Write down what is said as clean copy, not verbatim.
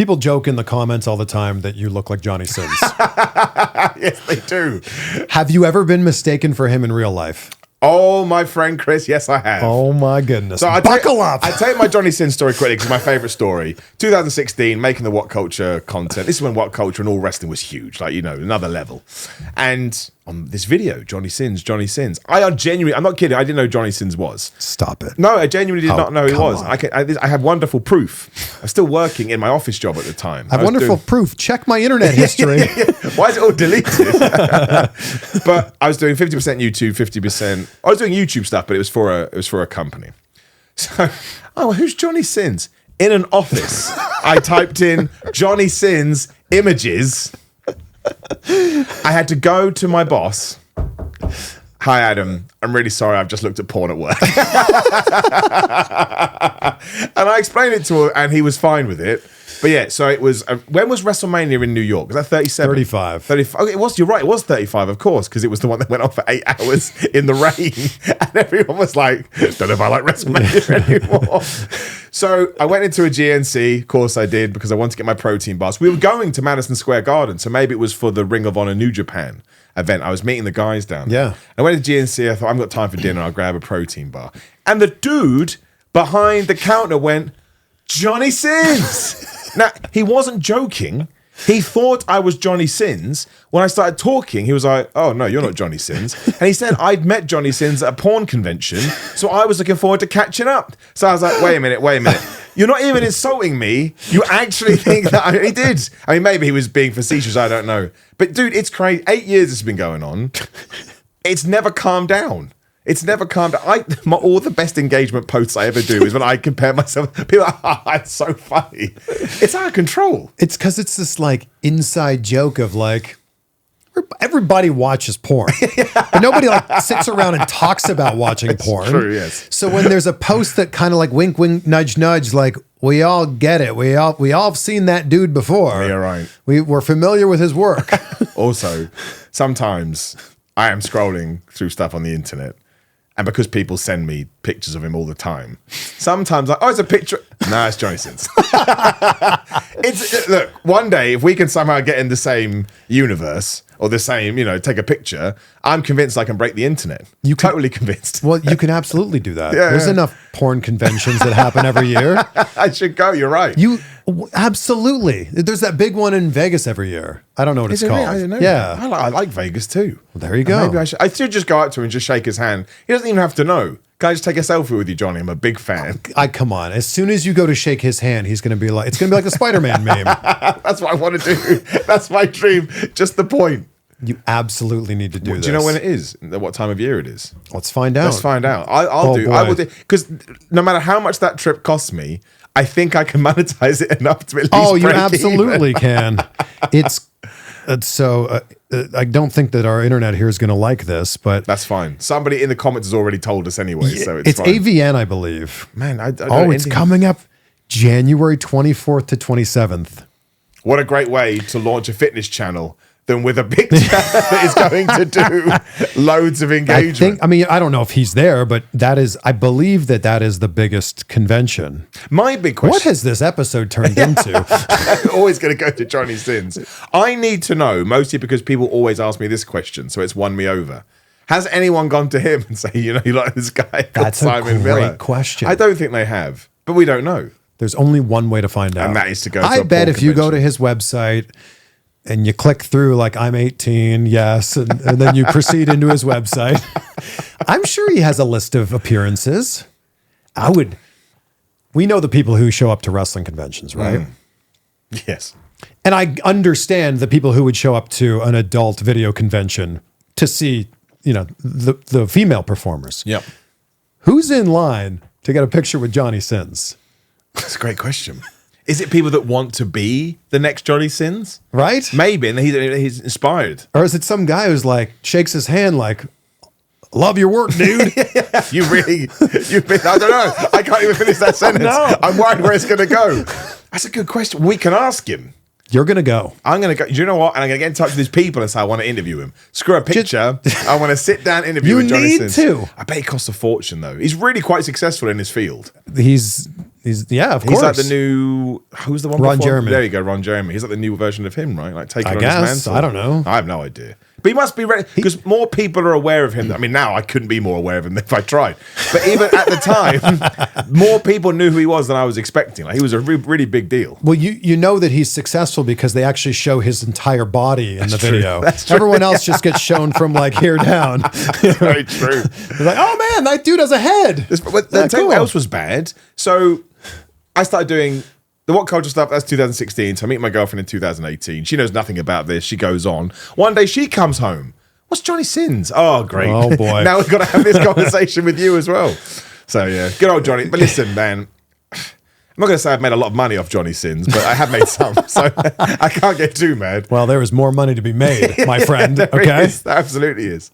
People joke in the comments all the time that you look like Johnny Sins. Yes, they do. Have you ever been mistaken for him in real life? Oh, my friend Chris, yes, I have. Oh my goodness. So Buckle up. I tell you my Johnny Sins story quickly because it's my favorite story. 2016, making the What Culture content. This is when What Culture and all wrestling was huge, like, you know, another level. And on this video, Johnny Sins. I'm not kidding, I didn't know who Johnny Sins was. Stop it. No, I genuinely did not know who he was. on. I have wonderful proof. I'm still working in my office job at the time. I have wonderful proof. Check my internet history. Why is it all deleted? But I was doing 50% YouTube, 50%. I was doing YouTube stuff, but it was for a company. So, who's Johnny Sins? In an office, I typed in Johnny Sins images. I had to go to my boss. Hi, Adam. I'm really sorry. I've just looked at porn at work. And I explained it to him, and he was fine with it. But yeah, so it was. When was WrestleMania in New York? Was that 37? 35. 35. Okay, it was. You're right. It was 35, of course, because it was the one that went on for 8 hours in the rain, and everyone was like, "Don't know if I like WrestleMania anymore." So I went into a GNC. Of course, I did because I wanted to get my protein bars. We were going to Madison Square Garden, so maybe it was for the Ring of Honor New Japan event. I was meeting the guys down there. Yeah. I went to GNC. I thought, I've got time for dinner. I'll grab a protein bar. And the dude behind the counter went, Johnny Sins. Now, he wasn't joking. He thought I was Johnny Sins. When I started talking, he was like, oh, no, you're not Johnny Sins. And he said, I'd met Johnny Sins at a porn convention, so I was looking forward to catching up. So I was like, wait a minute. You're not even insulting me. You actually think that he did. I mean, maybe he was being facetious. I don't know. But, dude, it's crazy. 8 years it's been going on. It's never calmed down. It's never calmed down. All the best engagement posts I ever do is when I compare myself. People are like, oh, it's so funny. It's out of control. It's because it's this like inside joke of like, everybody watches porn. But nobody like sits around and talks about watching porn. True, yes. So when there's a post that kind of like wink, wink, nudge, nudge, like we all get it. We all have seen that dude before. Yeah, right. We're familiar with his work. Also, sometimes I am scrolling through stuff on the internet. And because people send me pictures of him all the time, sometimes like, oh, it's a picture. No, it's Johnny Sins. Look, one day, if we can somehow get in the same universe or the same, take a picture, I'm convinced I can break the internet. Totally convinced. Well, you can absolutely do that. Yeah, There's enough porn conventions that happen every year. I should go. You're right. Absolutely. There's that big one in Vegas every year. I don't know what it's called. I didn't know. Yeah. I like Vegas too. Well, there you go. Maybe I should just go up to him and just shake his hand. He doesn't even have to know. Can I just take a selfie with you, Johnny? I'm a big fan. Come on. As soon as you go to shake his hand, it's going to be like the Spider-Man meme. That's what I want to do. That's my dream. Just the point. You absolutely need to do this. Do you know when it is? What time of year it is? Let's find out. Let's find out. I will do. Because no matter how much that trip costs me, I think I can monetize it enough to at least Oh, you break absolutely even. can. It's so. I don't think that our internet here is going to like this, but that's fine. Somebody in the comments has already told us anyway, so it's fine. AVN, I believe. Man, I don't know it's coming up January 24th to 27th. What a great way to launch a fitness channel than with a big channel that is going to do loads of engagement. I don't know if he's there, but I believe that is the biggest convention. My big question. What has this episode turned into? Always going to go to Johnny Sins. I need to know, mostly because people always ask me this question, so it's won me over. Has anyone gone to him and say, you like this guy called Simon Miller? That's a great question. I don't think they have, but we don't know. There's only one way to find out. And that is to go to I bet if you go to his website and you click through like I'm 18, yes, and then you proceed into his website. I'm sure he has a list of appearances. We know the people who show up to wrestling conventions, right? Yes. And I understand the people who would show up to an adult video convention to see, the female performers. Yep. Who's in line to get a picture with Johnny Sins? That's a great question. Is it people that want to be the next Johnny Sins? Right? Maybe, and he's inspired. Or is it some guy who's like, shakes his hand like, love your work, dude. I don't know. I can't even finish that sentence. No. I'm worried where it's going to go. That's a good question. We can ask him. You're going to go. I'm going to go. Do you know what? And I'm going to get in touch with these people and say, I want to interview him. Screw a picture. I want to sit down, interview with Johnny Sins. You need to. I bet he costs a fortune, though. He's really quite successful in his field. He's Of course. He's like the new. Who's the one? Ron before? Jeremy. There you go, Ron Jeremy. He's like the new version of him, right? Like taking I on guess. his mantle. I don't know. I have no idea. But he must be ready because more people are aware of him. I mean, now I couldn't be more aware of him if I tried. But even at the time, more people knew who he was than I was expecting. Like he was a really big deal. Well, you know that he's successful because they actually show his entire body in the video. That's true. Everyone else just gets shown from like here down. Very true. They're like, oh man, that dude has a head. But the thing else was bad. So I started doing the What Culture stuff. That's 2016. So I meet my girlfriend in 2018. She knows nothing about this. She goes on. One day she comes home. What's Johnny Sins? Oh, great. Oh, boy. Now we've got to have this conversation with you as well. So yeah, good old Johnny. But listen, man, I'm not going to say I've made a lot of money off Johnny Sins, but I have made some. So I can't get too mad. Well, there is more money to be made, my friend. There Okay. is. There absolutely is.